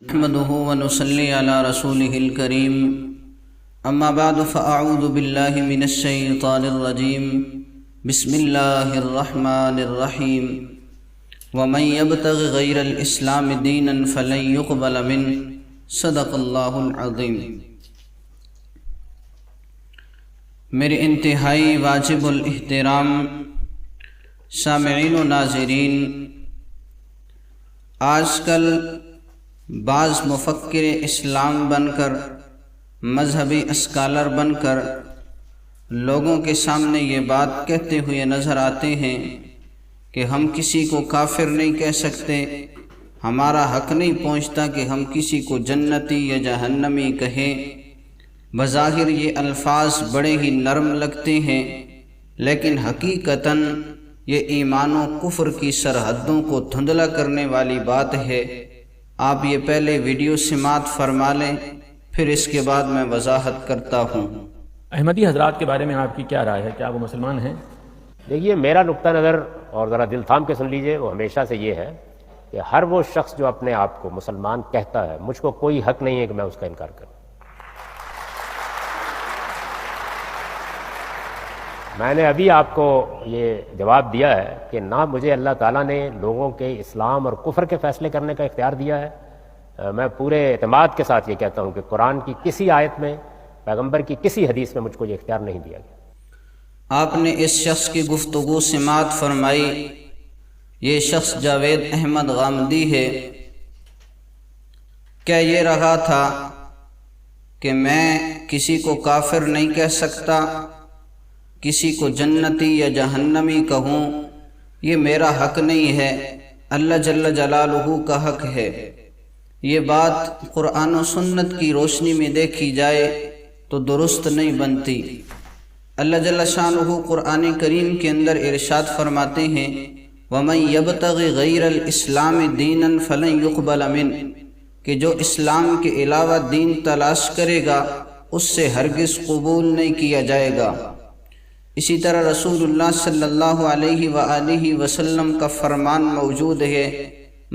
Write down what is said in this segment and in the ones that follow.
نحمده ونصلي على رسوله الكريم اما بعد فاعوذ بالله من الشيطان الرجيم بسم الله الرحمن الرحيم ومن يبتغ غير الاسلام دينا فلن يقبل منه صدق الله العظيم۔ میرے انتہائی واجب الاحترام سامعین و ناظرین، آج کل بعض مفکر اسلام بن کر، مذہبی اسکالر بن کر لوگوں کے سامنے یہ بات کہتے ہوئے نظر آتے ہیں کہ ہم کسی کو کافر نہیں کہہ سکتے، ہمارا حق نہیں پہنچتا کہ ہم کسی کو جنتی یا جہنمی کہیں۔ بظاہر یہ الفاظ بڑے ہی نرم لگتے ہیں، لیکن حقیقتاً یہ ایمان و کفر کی سرحدوں کو دھندلا کرنے والی بات ہے۔ آپ یہ پہلے ویڈیو سماعت فرما لیں، پھر اس کے بعد میں وضاحت کرتا ہوں۔ احمدی حضرات کے بارے میں آپ کی کیا رائے ہے؟ کیا وہ مسلمان ہیں؟ دیکھیے، میرا نقطہ نظر، اور ذرا دل تھام کے سن لیجئے، وہ ہمیشہ سے یہ ہے کہ ہر وہ شخص جو اپنے آپ کو مسلمان کہتا ہے، مجھ کو کوئی حق نہیں ہے کہ میں اس کا انکار کروں۔ میں نے ابھی آپ کو یہ جواب دیا ہے کہ نہ مجھے اللہ تعالیٰ نے لوگوں کے اسلام اور کفر کے فیصلے کرنے کا اختیار دیا ہے۔ میں پورے اعتماد کے ساتھ یہ کہتا ہوں کہ قرآن کی کسی آیت میں، پیغمبر کی کسی حدیث میں مجھ کو یہ اختیار نہیں دیا گیا۔ آپ نے اس شخص کی گفتگو سماعت فرمائی، یہ شخص جاوید احمد غامدی ہے۔ کیا یہ رہا تھا کہ میں کسی کو کافر نہیں کہہ سکتا، کسی کو جنتی یا جہنمی کہوں، یہ میرا حق نہیں ہے، اللہ جل جلالہ کا حق ہے۔ یہ بات قرآن و سنت کی روشنی میں دیکھی جائے تو درست نہیں بنتی۔ اللہ جل شانہ قرآن کریم کے اندر ارشاد فرماتے ہیں، وَمَن يَبْتَغِ غَيْرَ الْإِسْلَامِ دِينًا فَلَن يُقْبَلَ مِنْهُ، کہ جو اسلام کے علاوہ دین تلاش کرے گا اس سے ہرگز قبول نہیں کیا جائے گا۔ اسی طرح رسول اللہ صلی اللہ علیہ وآلہ وسلم کا فرمان موجود ہے،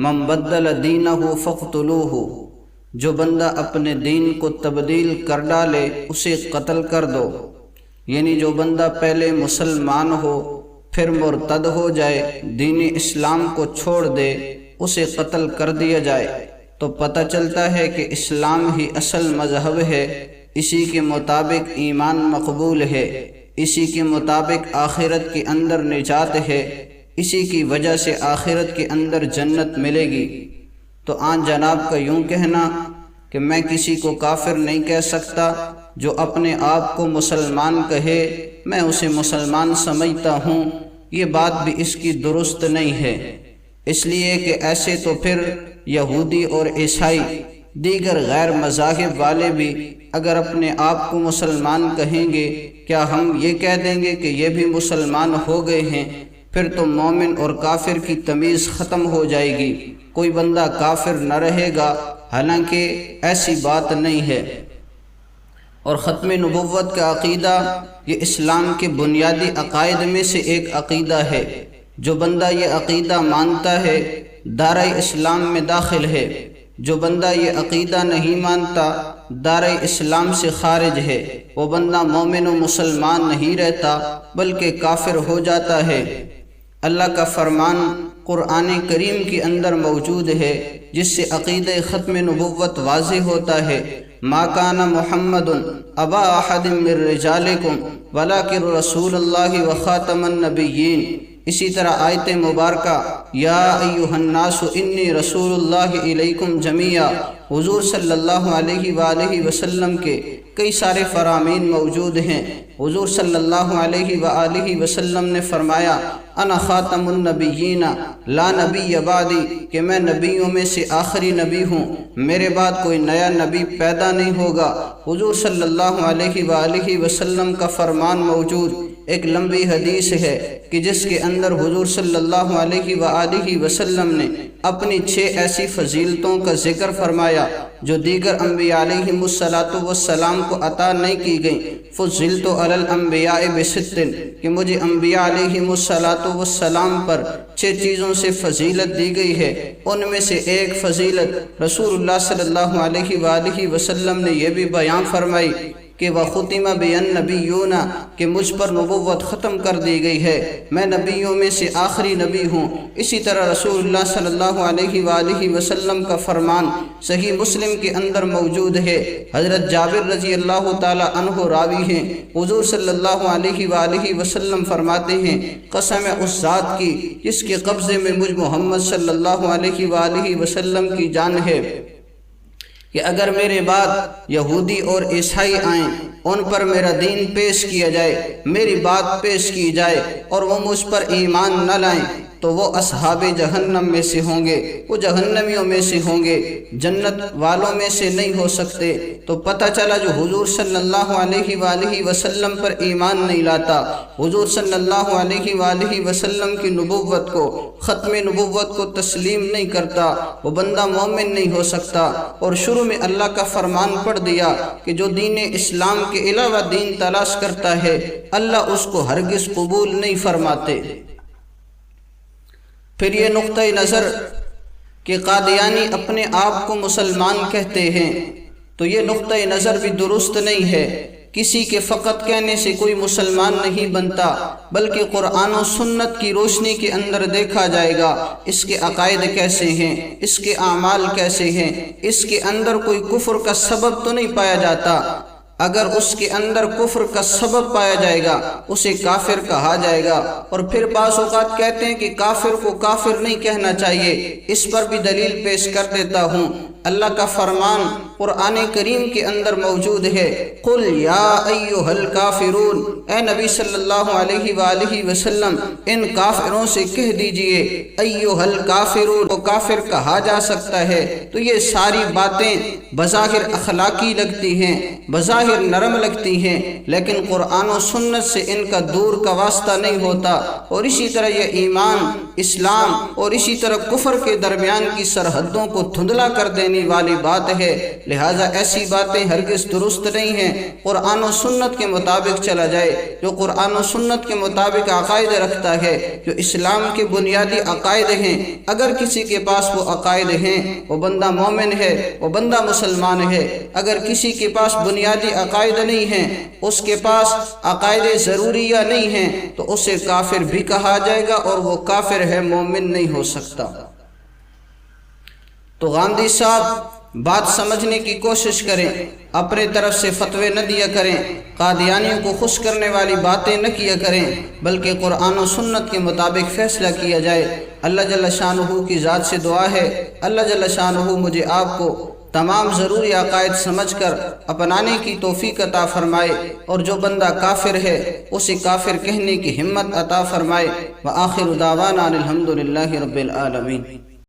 من بدل دینہ فاقتلوہ، جو بندہ اپنے دین کو تبدیل کر ڈالے اسے قتل کر دو۔ یعنی جو بندہ پہلے مسلمان ہو پھر مرتد ہو جائے، دین اسلام کو چھوڑ دے، اسے قتل کر دیا جائے، تو پتہ چلتا ہے کہ اسلام ہی اصل مذہب ہے، اسی کے مطابق ایمان مقبول ہے، اسی کے مطابق آخرت کے اندر نجات ہے، اسی کی وجہ سے آخرت کے اندر جنت ملے گی۔ تو آن جناب کا یوں کہنا کہ میں کسی کو کافر نہیں کہہ سکتا، جو اپنے آپ کو مسلمان کہے میں اسے مسلمان سمجھتا ہوں، یہ بات بھی اس کی درست نہیں ہے، اس لیے کہ ایسے تو پھر یہودی اور عیسائی، دیگر غیر مذاہب والے بھی اگر اپنے آپ کو مسلمان کہیں گے، کیا ہم یہ کہہ دیں گے کہ یہ بھی مسلمان ہو گئے ہیں؟ پھر تو مومن اور کافر کی تمیز ختم ہو جائے گی، کوئی بندہ کافر نہ رہے گا، حالانکہ ایسی بات نہیں ہے۔ اور ختم نبوت کا عقیدہ یہ اسلام کے بنیادی عقائد میں سے ایک عقیدہ ہے۔ جو بندہ یہ عقیدہ مانتا ہے دائرہ اسلام میں داخل ہے، جو بندہ یہ عقیدہ نہیں مانتا دائرہ اسلام سے خارج ہے، وہ بندہ مومن و مسلمان نہیں رہتا بلکہ کافر ہو جاتا ہے۔ اللہ کا فرمان قرآن کریم کے اندر موجود ہے، جس سے عقیدہ ختم نبوت واضح ہوتا ہے، ما کان محمد ابا احد من رجالکم ولکن رسول اللہ وخاتم النبیین۔ اسی طرح آیت مبارکہ یا ایہا الناس انی رسول اللہ الیکم جمیعا، حضور صلی اللہ علیہ وآلہ وسلم کے کئی سارے فرامین موجود ہیں۔ حضور صلی اللہ علیہ وآلہ وسلم نے فرمایا، انا خاتم النبیین لا نبی بعدی، کہ میں نبیوں میں سے آخری نبی ہوں، میرے بعد کوئی نیا نبی پیدا نہیں ہوگا۔ حضور صلی اللہ علیہ وآلہ وسلم کا فرمان موجود، ایک لمبی حدیث ہے کہ جس کے اندر حضور صلی اللہ علیہ وآلہ وسلم نے اپنی 6 ایسی فضیلتوں کا ذکر فرمایا جو دیگر انبیاء علیہم السلام کو عطا نہیں کی گئیں۔ فضلت علی الانبیاء بست، کہ مجھے انبیاء علیہم السلام پر 6 چیزوں سے فضیلت دی گئی ہے۔ ان میں سے ایک فضیلت رسول اللہ صلی اللہ علیہ وآلہ وسلم نے یہ بھی بیان فرمائی کہ وَخُتِمَ بِيَ النَّبِيُّونَ، کہ مجھ پر نبوت ختم کر دی گئی ہے، میں نبیوں میں سے آخری نبی ہوں۔ اسی طرح رسول اللہ صلی اللہ علیہ وآلہ وسلم کا فرمان صحیح مسلم کے اندر موجود ہے۔ حضرت جابر رضی اللہ تعالی عنہ راوی ہیں، حضور صلی اللہ علیہ وآلہ وسلم فرماتے ہیں، قسم اس ذات کی جس کے قبضے میں مجھ محمد صلی اللہ علیہ وآلہ وسلم کی جان ہے، کہ اگر میرے بعد یہودی اور عیسائی آئیں، ان پر میرا دین پیش کیا جائے، میری بات پیش کی جائے اور وہ مجھ پر ایمان نہ لائیں، تو وہ اصحاب جہنم میں سے ہوں گے، وہ جہنمیوں میں سے ہوں گے، جنت والوں میں سے نہیں ہو سکتے۔ تو پتہ چلا جو حضور صلی اللہ علیہ وآلہ وسلم پر ایمان نہیں لاتا، حضور صلی اللہ علیہ وآلہ وسلم کی نبوت کو، ختم نبوت کو تسلیم نہیں کرتا، وہ بندہ مومن نہیں ہو سکتا۔ اور شروع میں اللہ کا فرمان پڑھ دیا کہ جو دین اسلام کے علاوہ دین تلاش کرتا ہے اللہ اس کو ہرگز قبول نہیں فرماتے۔ پھر یہ نقطہ نظر کہ قادیانی اپنے آپ کو مسلمان کہتے ہیں، تو یہ نقطہ نظر بھی درست نہیں ہے۔ کسی کے فقط کہنے سے کوئی مسلمان نہیں بنتا، بلکہ قرآن و سنت کی روشنی کے اندر دیکھا جائے گا اس کے عقائد کیسے ہیں، اس کے اعمال کیسے ہیں، اس کے اندر کوئی کفر کا سبب تو نہیں پایا جاتا۔ اگر اس کے اندر کفر کا سبب پایا جائے گا اسے کافر کہا جائے گا۔ اور پھر بعض اوقات کہتے ہیں کہ کافر کو کافر نہیں کہنا چاہیے، اس پر بھی دلیل پیش کر دیتا ہوں۔ اللہ کا فرمان قرآن کریم کے اندر موجود ہے، قل یا ایھا الکافرون، اے نبی صلی اللہ علیہ وآلہ وسلم ان کافروں سے کہہ دیجئے ایھا الکافرون، کو کافر کہا جا سکتا ہے۔ تو یہ ساری باتیں بظاہر اخلاقی لگتی ہیں، بظاہر نرم لگتی ہیں، لیکن قرآن و سنت سے ان کا دور کا واسطہ نہیں ہوتا۔ اور اسی طرح یہ ایمان، اسلام اور اسی طرح کفر کے درمیان کی سرحدوں کو دھندلا کر دینے والی بات ہے، لہٰذا ایسی باتیں ہرگز درست نہیں ہیں۔ قرآن و سنت کے مطابق چلا جائے، جو قرآن و سنت کے مطابق عقائد رکھتا ہے، جو اسلام کے بنیادی عقائد ہیں، اگر کسی کے پاس وہ عقائد ہیں وہ بندہ مومن ہے، وہ بندہ مسلمان ہے۔ اگر کسی کے پاس بنیادی عقائد نہیں ہیں، اس کے پاس عقائد ضروریہ نہیں ہیں، تو اسے کافر بھی کہا جائے گا اور وہ کافر ہے، مومن نہیں ہو سکتا۔ تو غامدی صاحب بات سمجھنے کی کوشش کریں، اپنے طرف سے فتوے نہ دیا کریں، قادیانیوں کو خوش کرنے والی باتیں نہ کیا کریں، بلکہ قرآن و سنت کے مطابق فیصلہ کیا جائے۔ اللہ جل شانہ کی ذات سے دعا ہے اللہ جل شانہ مجھے آپ کو تمام ضروری عقائد سمجھ کر اپنانے کی توفیق عطا فرمائے، اور جو بندہ کافر ہے اسے کافر کہنے کی ہمت عطا فرمائے۔ وآخر دعوانا الحمدللہ رب العالمین۔